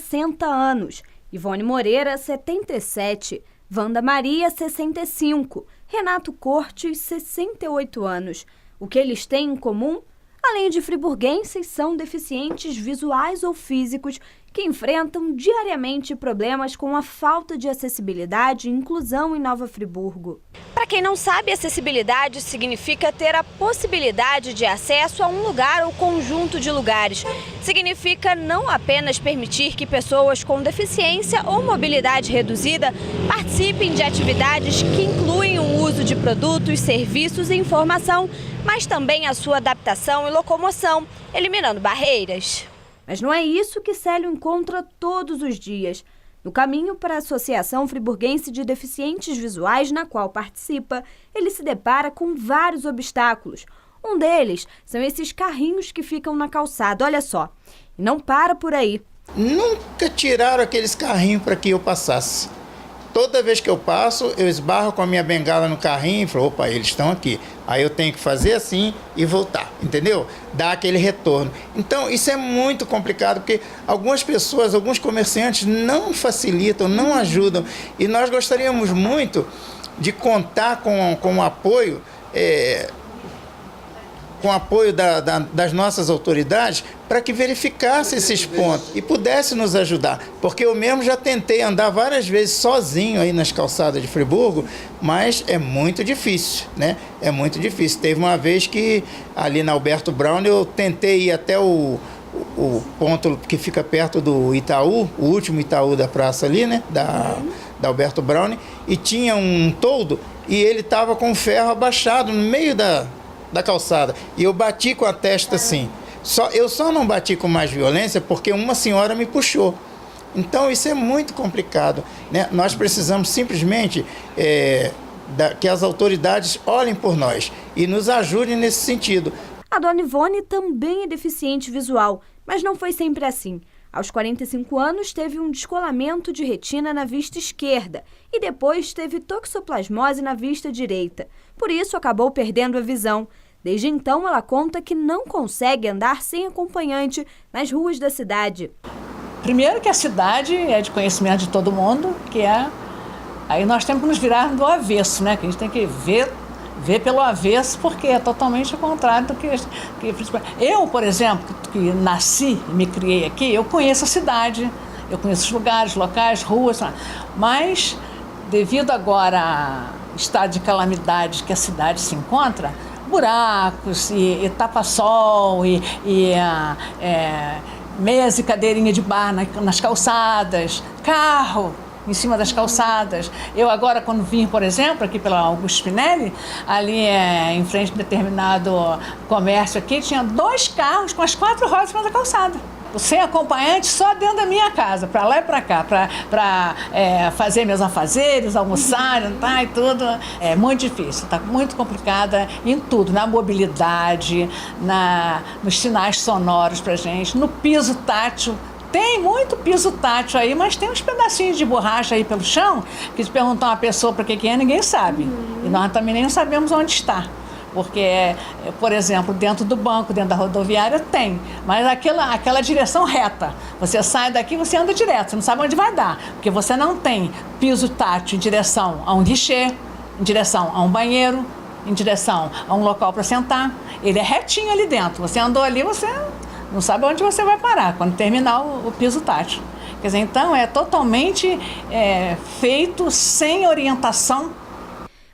60 anos, Ivone Moreira, 77, Wanda Maria, 65, Renato Cortes, 68 anos. O que eles têm em comum? Além de friburguenses, são deficientes visuais ou físicos que enfrentam diariamente problemas com a falta de acessibilidade e inclusão em Nova Friburgo. Para quem não sabe, acessibilidade significa ter a possibilidade de acesso a um lugar ou conjunto de lugares. Significa não apenas permitir que pessoas com deficiência ou mobilidade reduzida participem de atividades que incluem o uso de produtos, serviços e informação, mas também a sua adaptação e locomoção, eliminando barreiras. Mas não é isso que Célio encontra todos os dias. No caminho para a Associação Friburguense de Deficientes Visuais, na qual participa, ele se depara com vários obstáculos. Um deles são esses carrinhos que ficam na calçada, olha só. E não para por aí. Nunca tiraram aqueles carrinhos para que eu passasse. Toda vez que eu passo, eu esbarro com a minha bengala no carrinho e falo, opa, eles estão aqui. Aí eu tenho que fazer assim e voltar, entendeu? Dar aquele retorno. Então, isso é muito complicado, porque algumas pessoas, alguns comerciantes não facilitam, não ajudam. E nós gostaríamos muito de contar com o apoio, das nossas autoridades para que verificasse esses pontos e pudesse nos ajudar. Porque eu mesmo já tentei andar várias vezes sozinho aí nas calçadas de Friburgo, mas é muito difícil, né? É muito difícil. Teve uma vez que ali na Alberto Brown eu tentei ir até o ponto que fica perto do Itaú, o último Itaú da praça ali, né? Da Alberto Brown, e tinha um toldo e ele estava com o ferro abaixado no meio da calçada, e eu bati com a testa assim. Eu só não bati com mais violência porque uma senhora me puxou. Então isso é muito complicado, né? Nós precisamos simplesmente que as autoridades olhem por nós e nos ajudem nesse sentido. A dona Ivone também é deficiente visual, mas não foi sempre assim. Aos 45 anos, teve um descolamento de retina na vista esquerda e depois teve toxoplasmose na vista direita. Por isso, acabou perdendo a visão. Desde então, ela conta que não consegue andar sem acompanhante nas ruas da cidade. Primeiro que a cidade é de conhecimento de todo mundo, aí nós temos que nos virar do avesso, né? Que a gente tem que ver pelo avesso, porque é totalmente o contrário do que eu, por exemplo, que nasci e me criei aqui, eu conheço a cidade, eu conheço os lugares, locais, ruas, mas devido agora ao estado de calamidade que a cidade se encontra, buracos e tapa-sol mesa e cadeirinha de bar nas calçadas, carro em cima das calçadas. Eu agora, quando vim, por exemplo, aqui pela Augusto Spinelli, ali em frente a um determinado comércio aqui, tinha 2 carros com as 4 rodas na calçada. Sem acompanhante, só dentro da minha casa, para lá e para cá, para fazer meus afazeres, almoçar, jantar e tudo. É muito difícil, está muito complicada em tudo, na mobilidade, nos sinais sonoros para gente, no piso tátil. Tem muito piso tátil aí, mas tem uns pedacinhos de borracha aí pelo chão, que se perguntar uma pessoa para que é, ninguém sabe. E nós também nem sabemos onde está. Porque, por exemplo, dentro do banco, dentro da rodoviária, tem. Mas aquela direção reta. Você sai daqui, você anda direto, você não sabe onde vai dar. Porque você não tem piso tátil em direção a um guichê, em direção a um banheiro, em direção a um local para sentar. Ele é retinho ali dentro. Você andou ali, você não sabe onde você vai parar quando terminar o piso tátil. Quer dizer, então é totalmente feito sem orientação.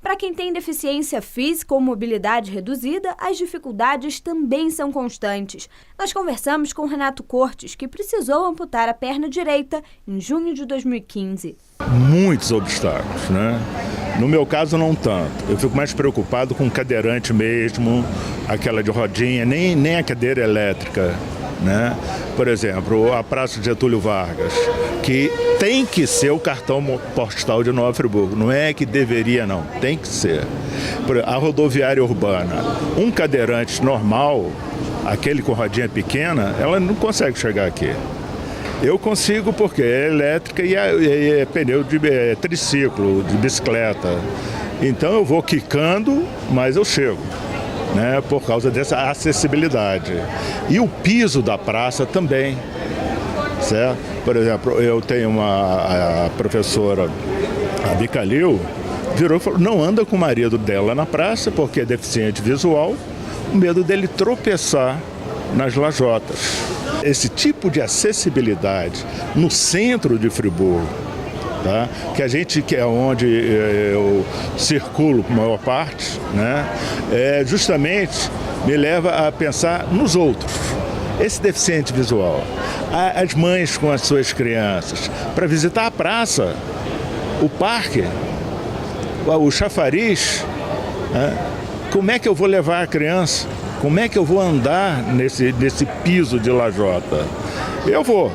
Para quem tem deficiência física ou mobilidade reduzida, as dificuldades também são constantes. Nós conversamos com Renato Cortes, que precisou amputar a perna direita em junho de 2015. Muitos obstáculos, né? No meu caso, não tanto. Eu fico mais preocupado com o cadeirante mesmo, aquela de rodinha, nem a cadeira elétrica, né? Por exemplo, a Praça Getúlio Vargas, que tem que ser o cartão postal de Nova Friburgo. Não é que deveria, não. Tem que ser. A rodoviária urbana, um cadeirante normal, aquele com rodinha pequena, ela não consegue chegar aqui. Eu consigo porque é elétrica e é pneu de triciclo, de bicicleta. Então eu vou quicando, mas eu chego, né, por causa dessa acessibilidade. E o piso da praça também. certo? Por exemplo, eu tenho a professora, a Bicalil, virou e falou, não anda com o marido dela na praça porque é deficiente visual, o medo dele tropeçar nas lajotas. Esse tipo de acessibilidade no centro de Friburgo, tá? Que é onde eu circulo com a maior parte, né? Justamente me leva a pensar nos outros. Esse deficiente visual, as mães com as suas crianças, para visitar a praça, o parque, o chafariz, né? Como é que eu vou levar a criança? Como é que eu vou andar nesse piso de lajota? Eu vou,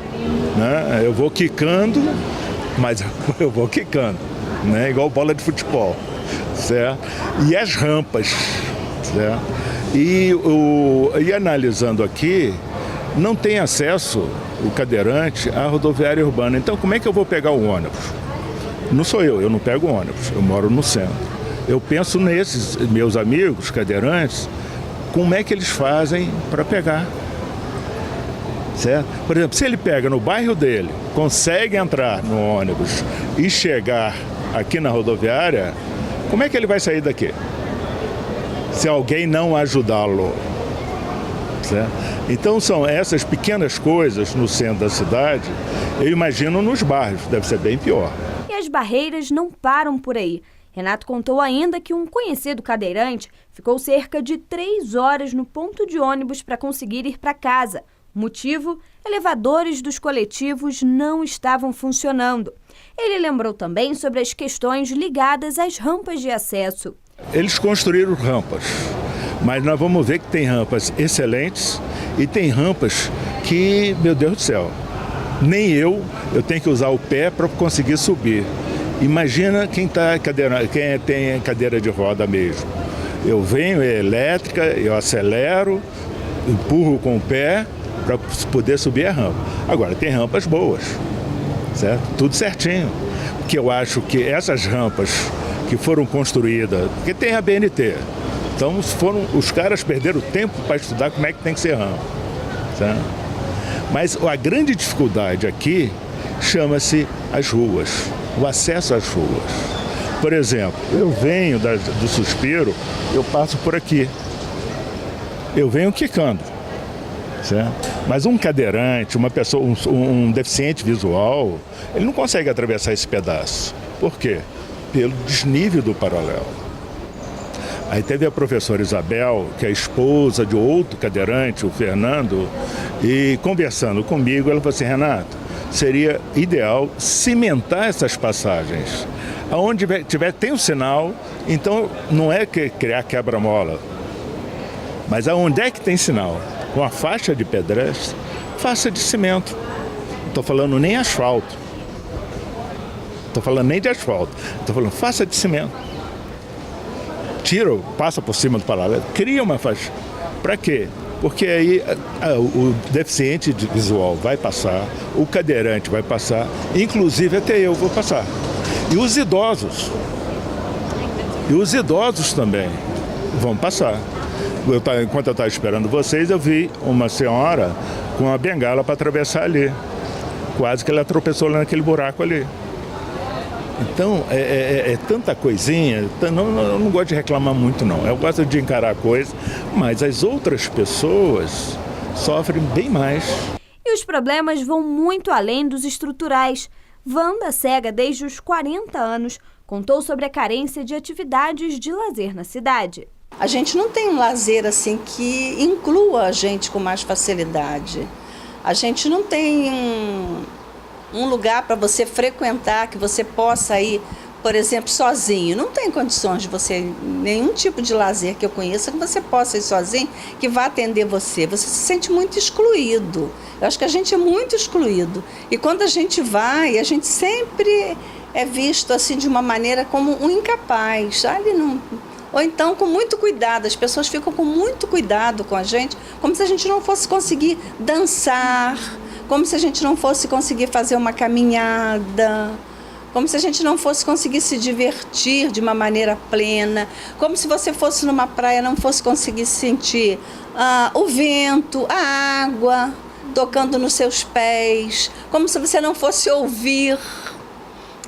né? Eu vou quicando, mas eu vou quicando, né? Igual bola de futebol, certo? E as rampas, certo? E analisando aqui, não tem acesso o cadeirante à rodoviária urbana. Então, como é que eu vou pegar o ônibus? Não sou eu não pego ônibus, eu moro no centro. Eu penso nesses meus amigos cadeirantes, como é que eles fazem para pegar, certo? Por exemplo, se ele pega no bairro dele, consegue entrar no ônibus e chegar aqui na rodoviária, como é que ele vai sair daqui? Se alguém não ajudá-lo, certo? Então são essas pequenas coisas no centro da cidade, eu imagino nos bairros, deve ser bem pior. E as barreiras não param por aí. Renato contou ainda que um conhecido cadeirante ficou cerca de 3 horas no ponto de ônibus para conseguir ir para casa. Motivo? Elevadores dos coletivos não estavam funcionando. Ele lembrou também sobre as questões ligadas às rampas de acesso. Eles construíram rampas, mas nós vamos ver que tem rampas excelentes e tem rampas que, meu Deus do céu, nem eu tenho que usar o pé para conseguir subir. Imagina quem tem cadeira de roda mesmo. Eu venho, é elétrica, eu acelero, empurro com o pé para poder subir a rampa. Agora, tem rampas boas, certo? Tudo certinho. Porque eu acho que essas rampas que foram construídas, porque tem a BNT, então os caras perderam tempo para estudar como é que tem que ser rampa, certo? Mas a grande dificuldade aqui chama-se as ruas, o acesso às ruas. Por exemplo, eu venho do Suspiro, eu passo por aqui. Eu venho quicando, certo? Mas um cadeirante, uma pessoa, um deficiente visual, ele não consegue atravessar esse pedaço. Por quê? Pelo desnível do paralelo. Aí teve a professora Isabel, que é esposa de outro cadeirante, o Fernando, e conversando comigo, ela falou assim, Renato, seria ideal cimentar essas passagens. Aonde tem um sinal, então não é criar quebra-mola, mas aonde é que tem sinal, com a faixa de pedestre, faça de cimento. Não estou falando nem asfalto. Estou falando nem de asfalto. Estou falando faça de cimento. Passa por cima do paralelo, cria uma faixa. Para quê? Porque aí o deficiente visual vai passar, o cadeirante vai passar, inclusive até eu vou passar. E os idosos também vão passar. Enquanto eu estava esperando vocês, eu vi uma senhora com uma bengala para atravessar ali. Quase que ela tropeçou lá naquele buraco ali. Então, é tanta coisinha, eu não gosto de reclamar muito não, eu gosto de encarar a coisa, mas as outras pessoas sofrem bem mais. E os problemas vão muito além dos estruturais. Wanda, cega desde os 40 anos, contou sobre a carência de atividades de lazer na cidade. A gente não tem um lazer assim que inclua a gente com mais facilidade. A gente não tem um lugar para você frequentar, que você possa ir, por exemplo, sozinho. Não tem condições de você, nenhum tipo de lazer que eu conheça, que você possa ir sozinho, que vá atender você. Você se sente muito excluído. Eu acho que a gente é muito excluído. E quando a gente vai, a gente sempre é visto assim de uma maneira como um incapaz, sabe? Ou então com muito cuidado, as pessoas ficam com muito cuidado com a gente, como se a gente não fosse conseguir dançar, como se a gente não fosse conseguir fazer uma caminhada, como se a gente não fosse conseguir se divertir de uma maneira plena, como se você fosse numa praia e não fosse conseguir sentir o vento, a água. tocando nos seus pés, como se você não fosse ouvir.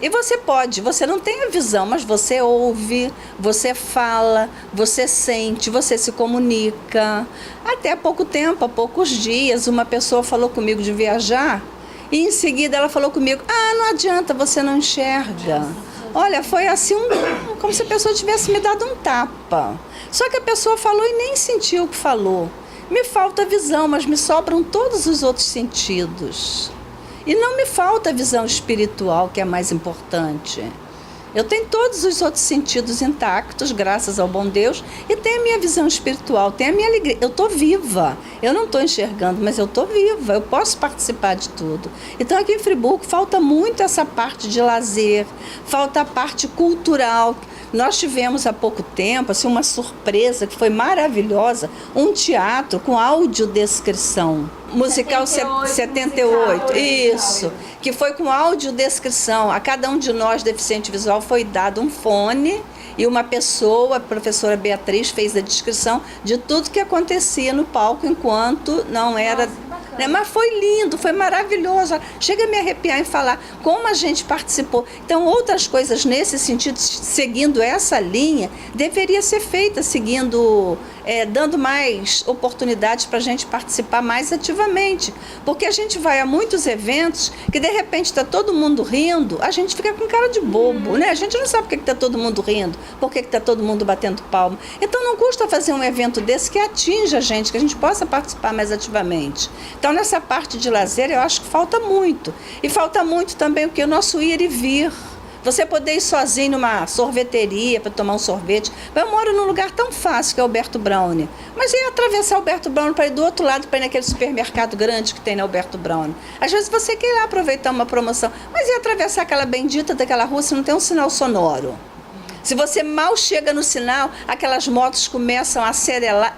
E você não tem a visão, mas você ouve, você fala, você sente, você se comunica. Até há pouco tempo, há poucos dias, uma pessoa falou comigo de viajar e em seguida ela falou comigo, não adianta, você não enxerga. Olha, foi assim, como se a pessoa tivesse me dado um tapa. Só que a pessoa falou e nem sentiu o que falou. Me falta visão, mas me sobram todos os outros sentidos. E não me falta a visão espiritual, que é mais importante. Eu tenho todos os outros sentidos intactos, graças ao bom Deus, e tenho a minha visão espiritual, tenho a minha alegria. Eu estou viva, eu não estou enxergando, mas eu estou viva, eu posso participar de tudo. Então aqui em Friburgo falta muito essa parte de lazer, falta a parte cultural. Nós tivemos há pouco tempo assim, uma surpresa que foi maravilhosa, um teatro com audiodescrição. Musical 78, isso, que foi com audiodescrição. A cada um de nós, deficiente visual, foi dado um fone e uma pessoa, a professora Beatriz, fez a descrição de tudo que acontecia no palco enquanto não era... Mas foi lindo, foi maravilhoso. Chega a me arrepiar em falar como a gente participou. Então, outras coisas nesse sentido, seguindo essa linha, deveria ser feita, seguindo, dando mais oportunidades para a gente participar mais ativamente. Porque a gente vai a muitos eventos que, de repente, está todo mundo rindo, a gente fica com cara de bobo, né? A gente não sabe por que está todo mundo rindo, por que está todo mundo batendo palma. Então, não custa fazer um evento desse que atinja a gente, que a gente possa participar mais ativamente. Então, nessa parte de lazer, eu acho que falta muito. E falta muito também o que? O nosso ir e vir. Você poder ir sozinho numa sorveteria para tomar um sorvete. Eu moro num lugar tão fácil que é Alberto Browne. Mas ia atravessar Alberto Browne para ir do outro lado, para ir naquele supermercado grande que tem na Alberto Browne. Às vezes você quer ir lá aproveitar uma promoção, mas ia atravessar aquela bendita daquela rua se não tem um sinal sonoro. Se você mal chega no sinal, aquelas motos começam a acelerar,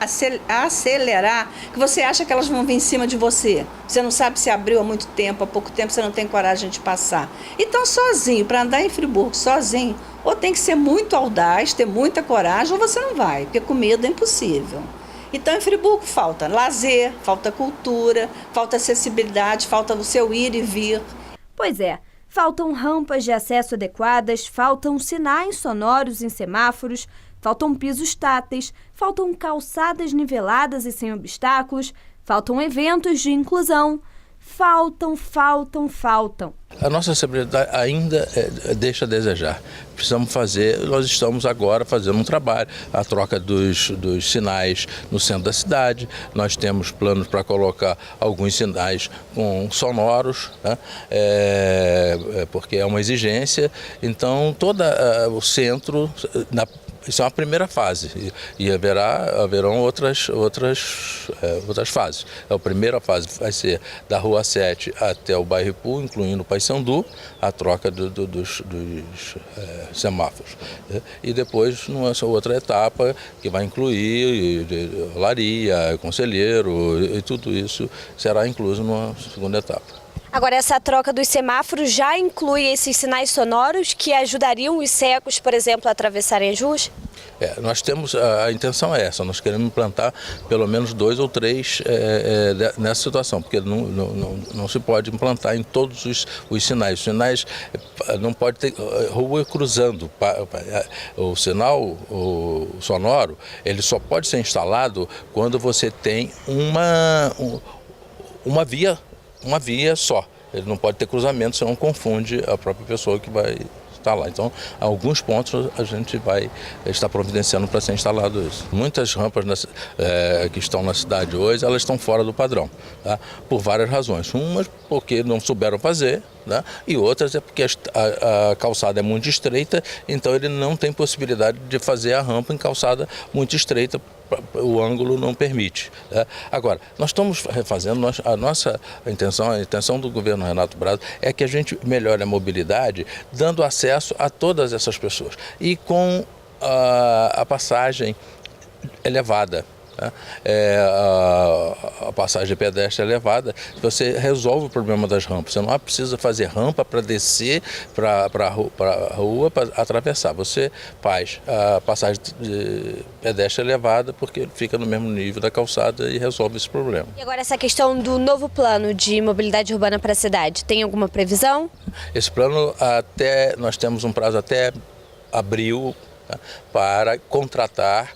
que você acha que elas vão vir em cima de você. Você não sabe se abriu há muito tempo, há pouco tempo, você não tem coragem de passar. Então, sozinho, para andar em Friburgo sozinho, ou tem que ser muito audaz, ter muita coragem, ou você não vai, porque com medo é impossível. Então, em Friburgo falta lazer, falta cultura, falta acessibilidade, falta o seu ir e vir. Pois é. Faltam rampas de acesso adequadas, faltam sinais sonoros em semáforos, faltam pisos táteis, faltam calçadas niveladas e sem obstáculos, faltam eventos de inclusão. Faltam. A nossa acessibilidade ainda deixa a desejar. Nós estamos agora fazendo um trabalho, a troca dos sinais no centro da cidade. Nós temos planos para colocar alguns sinais sonoros, né? Porque é uma exigência. Então, todo o centro... Isso é uma primeira fase e haverão outras fases. A primeira fase vai ser da Rua 7 até o bairro Ipu, incluindo o Paissandu, a troca dos semáforos. E depois, numa outra etapa, que vai incluir olaria, conselheiro, e tudo isso será incluso numa segunda etapa. Agora, essa troca dos semáforos já inclui esses sinais sonoros que ajudariam os cegos, por exemplo, a atravessarem as ruas? Nós temos, a intenção é essa, nós queremos implantar pelo menos 2 ou 3 nessa situação, porque não se pode implantar em todos os sinais. Os sinais não pode ter rua cruzando. O sinal sonoro, ele só pode ser instalado quando você tem uma via só. Ele não pode ter cruzamento, senão confunde a própria pessoa que vai estar lá. Então, alguns pontos a gente vai estar providenciando para ser instalado isso. Muitas rampas que estão na cidade hoje, elas estão fora do padrão, tá? Por várias razões. Umas porque não souberam fazer, né? E outras é porque a calçada é muito estreita, então ele não tem possibilidade de fazer a rampa em calçada muito estreita, o ângulo não permite, né? Agora, nós estamos refazendo, a intenção do governo Renato Braz é que a gente melhore a mobilidade, dando acesso a todas essas pessoas e com a passagem elevada. né? A passagem de pedestre elevada, você resolve o problema das rampas. Você não precisa fazer rampa para descer para a rua para atravessar. Você faz a passagem de pedestre elevada porque fica no mesmo nível da calçada e resolve esse problema. E agora essa questão do novo plano de mobilidade urbana para a cidade, tem alguma previsão? Esse plano, nós temos um prazo até abril, tá, para contratar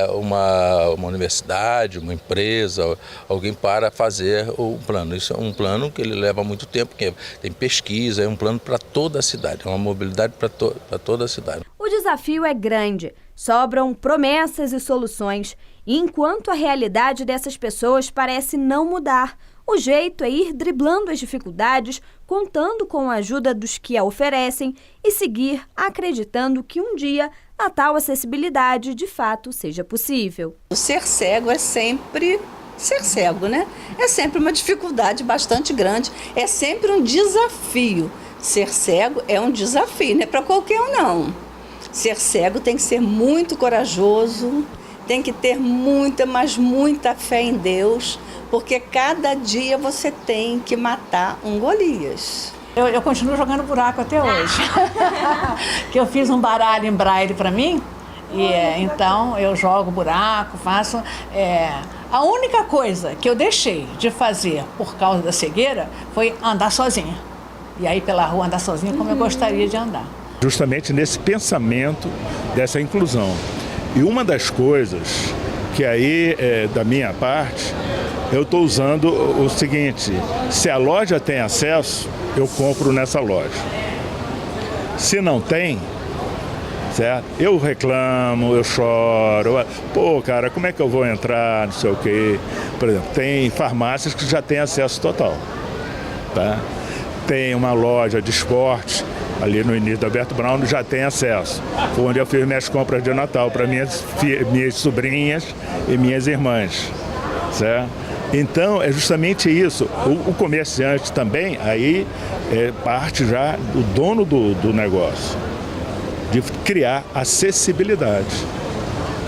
uma universidade, uma empresa, alguém para fazer o plano. Isso é um plano que ele leva muito tempo, porque tem pesquisa, é um plano para toda a cidade, é uma mobilidade para toda a cidade. O desafio é grande, sobram promessas e soluções, e enquanto a realidade dessas pessoas parece não mudar, o jeito é ir driblando as dificuldades, contando com a ajuda dos que a oferecem e seguir acreditando que um dia a tal acessibilidade de fato seja possível. Ser cego é sempre ser cego, né? É sempre uma dificuldade bastante grande, é sempre um desafio. Ser cego é um desafio, não é para qualquer um não. Ser cego tem que ser muito corajoso, tem que ter muita, mas muita fé em Deus, porque cada dia você tem que matar um Golias. Eu continuo jogando buraco até hoje. Que eu fiz um baralho em braille para mim, e então eu jogo buraco, faço... A única coisa que eu deixei de fazer por causa da cegueira foi andar sozinha. E aí pela rua andar sozinha como eu gostaria de andar. Justamente nesse pensamento dessa inclusão. E uma das coisas que aí, da minha parte, eu estou usando o seguinte: se a loja tem acesso, eu compro nessa loja. Se não tem, certo? Eu reclamo, eu choro. Pô, cara, como é que eu vou entrar, não sei o quê. Por exemplo, tem farmácias que já têm acesso total, tá? Tem uma loja de esporte ali no início do Alberto Brown, já tem acesso. Foi onde eu fiz minhas compras de Natal para minhas sobrinhas e minhas irmãs, certo? Então, é justamente isso. O comerciante também, aí, parte já do dono do negócio, de criar acessibilidade.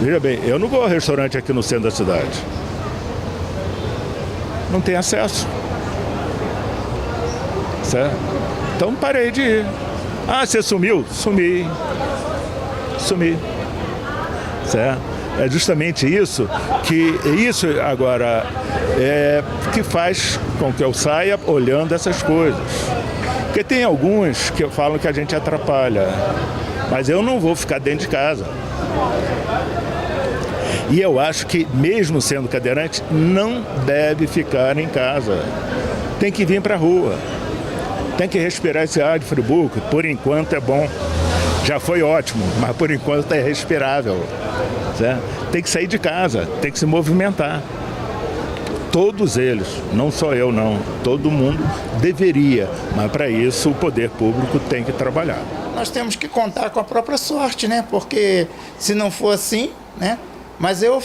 Veja bem, eu não vou ao restaurante aqui no centro da cidade. Não tem acesso. Certo? Então, parei de ir. Ah, você sumiu? Sumi. Certo? É justamente isso agora que faz com que eu saia olhando essas coisas. Porque tem alguns que falam que a gente atrapalha, mas eu não vou ficar dentro de casa. E eu acho que, mesmo sendo cadeirante, não deve ficar em casa. Tem que vir para a rua. Tem que respirar esse ar de Friburgo. Por enquanto é bom. Já foi ótimo, mas por enquanto é respirável. Certo? Tem que sair de casa, tem que se movimentar. Todos eles, não só eu não, todo mundo deveria, mas para isso o poder público tem que trabalhar. Nós temos que contar com a própria sorte, né? Porque se não for assim, né? Mas eu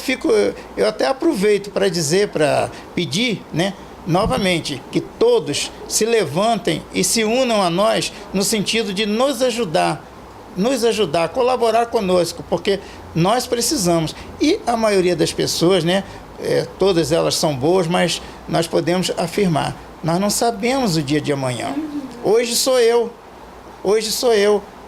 até aproveito para dizer, para pedir, né? Novamente, que todos se levantem e se unam a nós no sentido de nos ajudar, colaborar conosco, porque nós precisamos. E a maioria das pessoas, né, todas elas são boas, mas nós podemos afirmar, nós não sabemos o dia de amanhã. Hoje sou eu,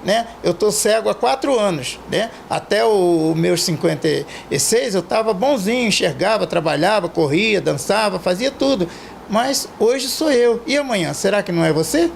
né? Eu estou cego há 4 anos, né? Até os meus 56 eu estava bonzinho, enxergava, trabalhava, corria, dançava, fazia tudo. Mas hoje sou eu. E amanhã, será que não é você?